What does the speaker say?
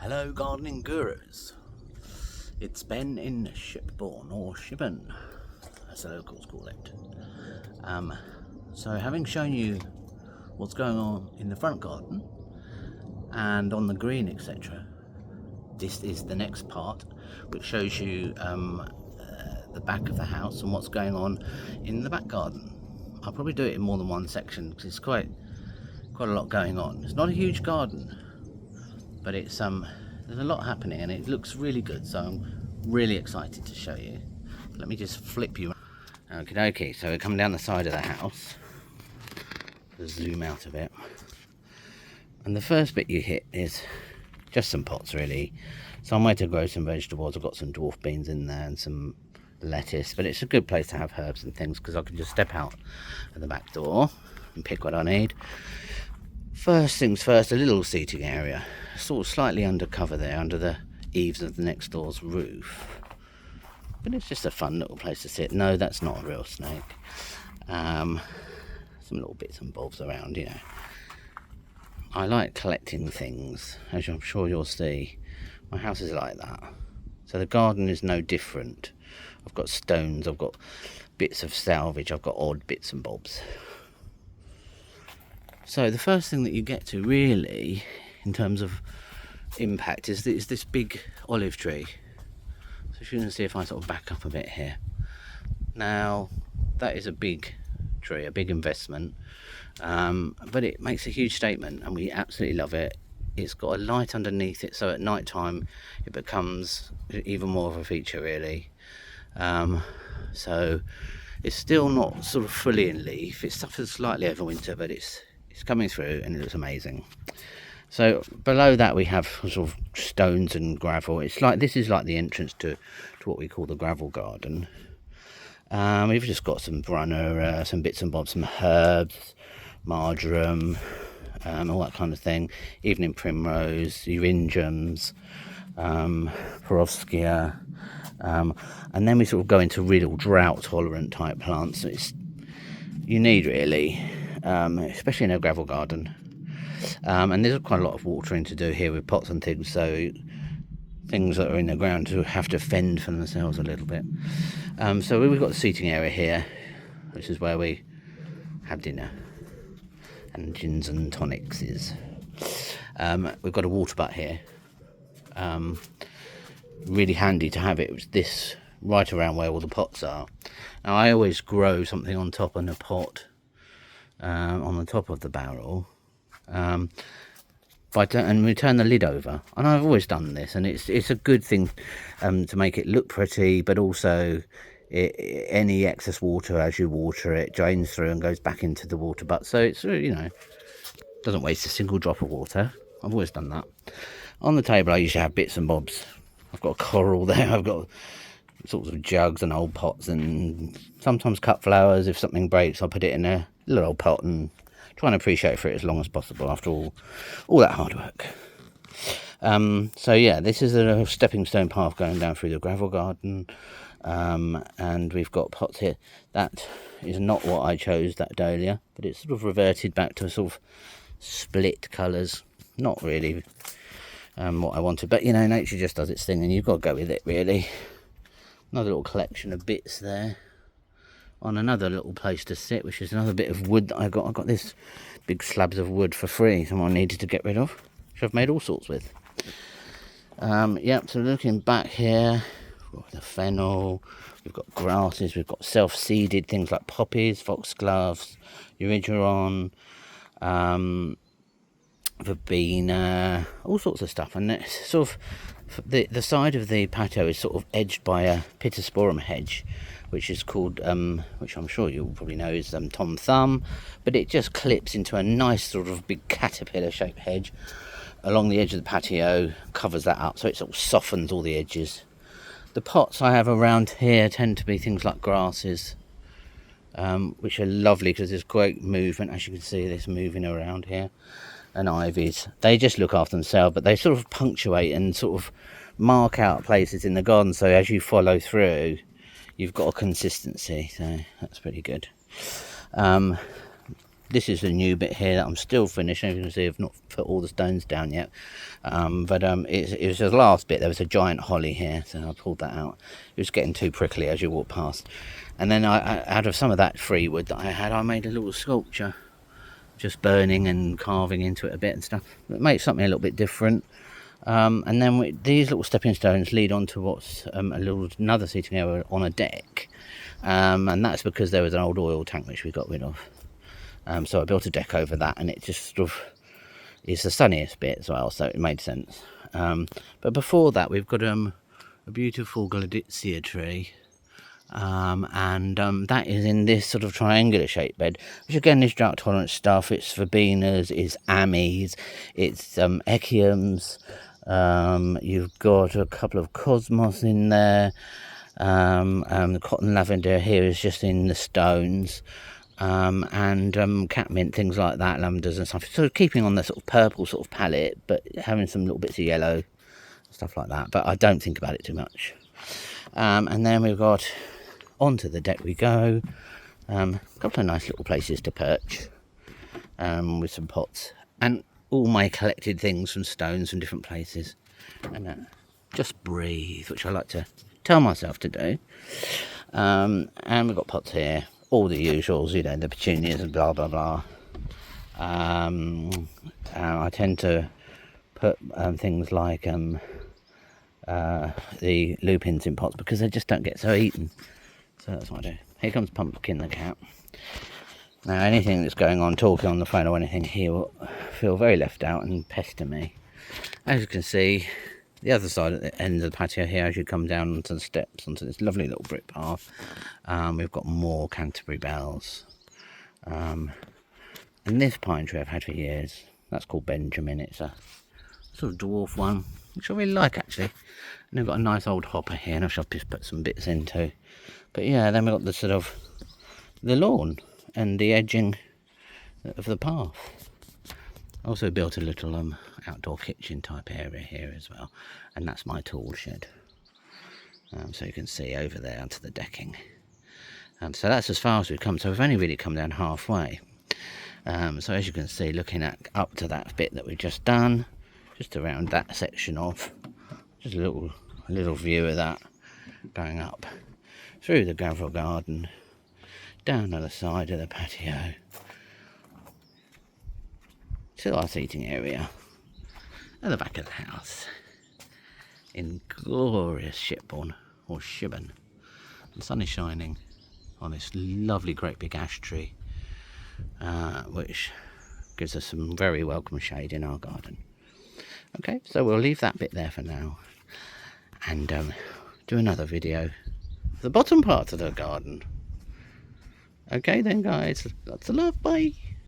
Hello gardening gurus, it's Ben in Shipbourne, or Shibbun as the locals call it. So having shown you what's going on in the front garden and on the green etc, this is the next part which shows you the back of the house and what's going on in the back garden. I'll probably do it in more than one section because it's quite a lot going on. It's not a huge garden, but it's there's a lot happening and it looks really good, so I'm really excited to show you. Let me just flip you. Okay, so we're coming down the side of the house. Just zoom out a bit, and the first bit you hit is just some pots, really, somewhere to grow some vegetables. I've got some dwarf beans in there and some lettuce, but it's a good place to have herbs and things because I can just step out of the back door and pick what I need. First things first, a little seating area, sort of slightly undercover there, under the eaves of the next door's roof. But it's just a fun little place to sit. No, that's not a real snake. Some little bits and bobs around, you know. I like collecting things, as I'm sure you'll see. My house is like that. So the garden is no different. I've got stones, I've got bits of salvage, I've got odd bits and bobs. So the first thing that you get to really, in terms of impact, is this big olive tree. So you can see if I sort of back up a bit here. Now, that is a big tree, a big investment, but it makes a huge statement and we absolutely love it. It's got a light underneath it, so at night time it becomes even more of a feature, really. So it's still not sort of fully in leaf. It suffers slightly over winter, but it's coming through and it looks amazing. So below that we have sort of stones and gravel. This is like the entrance to what we call the gravel garden. We've just got some brunner, some bits and bobs, some herbs, marjoram, all that kind of thing. Evening primrose, euryngums, perovskia, and then we sort of go into real drought tolerant type plants. You need really, especially in a gravel garden. And there's quite a lot of watering to do here with pots and things, so things that are in the ground have to fend for themselves a little bit. So we've got the seating area here, which is where we have dinner and gins and tonics is. We've got a water butt here, really handy to have it this right around where all the pots are. Now I always grow something on top in a pot, on the top of the barrel, and we turn the lid over, and I've always done this, and it's a good thing to make it look pretty, but also any excess water as you water it drains through and goes back into the water butt, so it's, you know, doesn't waste a single drop of water. I've always done that. On the table I usually have bits and bobs. I've got a coral there, I've got sorts of jugs and old pots, and sometimes cut flowers. If something breaks I'll put it in a little old pot and try and appreciate for it as long as possible after all that hard work. So yeah, this is a stepping stone path going down through the gravel garden, and we've got pots here. That is not what I chose, that dahlia, but it's sort of reverted back to sort of split colours. Not really what I wanted, but you know, nature just does its thing and you've got to go with it, really. Another little collection of bits there on another little place to sit, which is another bit of wood that I got this big slabs of wood for free someone needed to get rid of, which I've made all sorts with. Yep, so looking back here, we've got the fennel, we've got grasses, we've got self-seeded things like poppies, foxgloves, eurygeron, verbena, all sorts of stuff. And it's sort of the side of the patio is sort of edged by a pittosporum hedge, which is called, which I'm sure you'll probably know is Tom Thumb, but it just clips into a nice sort of big caterpillar shaped hedge along the edge of the patio, covers that up, so it sort of softens all the edges. The pots I have around here tend to be things like grasses, which are lovely because there's great movement, as you can see, there's moving around here, and ivies. They just look after themselves, but they sort of punctuate and sort of mark out places in the garden, so as you follow through you've got a consistency, so that's pretty good. this is the new bit here that I'm still finishing. As you can see, I've not put all the stones down yet. It was the last bit. There was a giant holly here, so I pulled that out. It was getting too prickly as you walk past. And then out of some of that free wood that I had, I made a little sculpture, just burning and carving into it a bit and stuff. It makes something a little bit different. And then these little stepping stones lead on to what's another seating area on a deck. And that's because there was an old oil tank which we got rid of. So I built a deck over that, and it just sort of is the sunniest bit as well, so it made sense. But before that, we've got a beautiful gladitsia tree, and that is in this sort of triangular shaped bed, which again is drought tolerant stuff. It's verbenas, it's ammies, it's echiums. You've got a couple of cosmos in there. The cotton lavender here is just in the stones. And catmint, things like that, lavenders and stuff. So keeping on the sort of purple sort of palette, but having some little bits of yellow, stuff like that. But I don't think about it too much. And then we've got onto the deck we go. A couple of nice little places to perch, with some pots and all my collected things from stones from different places. And just breathe, which I like to tell myself to do. And we've got pots here. All the usuals, you know, the petunias and blah blah blah. I tend to put things like the lupins in pots because they just don't get so eaten. So that's what I do. Here comes Pumpkin the cat. Now anything that's going on, talking on the phone or anything, he will feel very left out and pester me. As you can see, the other side at the end of the patio here, as you come down onto the steps, onto this lovely little brick path, we've got more Canterbury bells. And this pine tree I've had for years, that's called Benjamin. It's a sort of dwarf one, which I really like actually. And they've got a nice old hopper here, which I've just put some bits into. But yeah, then we've got the sort of the lawn and the edging of the path. Also built a little outdoor kitchen type area here as well, and that's my tool shed. So you can see over there onto the decking. So that's as far as we've come. So we've only really come down halfway. So as you can see, looking at up to that bit that we've just done, just around that section off, just a little view of that going up through the gravel garden, down to the side of the patio, to our seating area at the back of the house in glorious Shipbourne or Shibbun. The sun is shining on this lovely great big ash tree, which gives us some very welcome shade in our garden. Okay, so we'll leave that bit there for now and do another video of the bottom part of the garden. Okay then guys, lots of love, bye.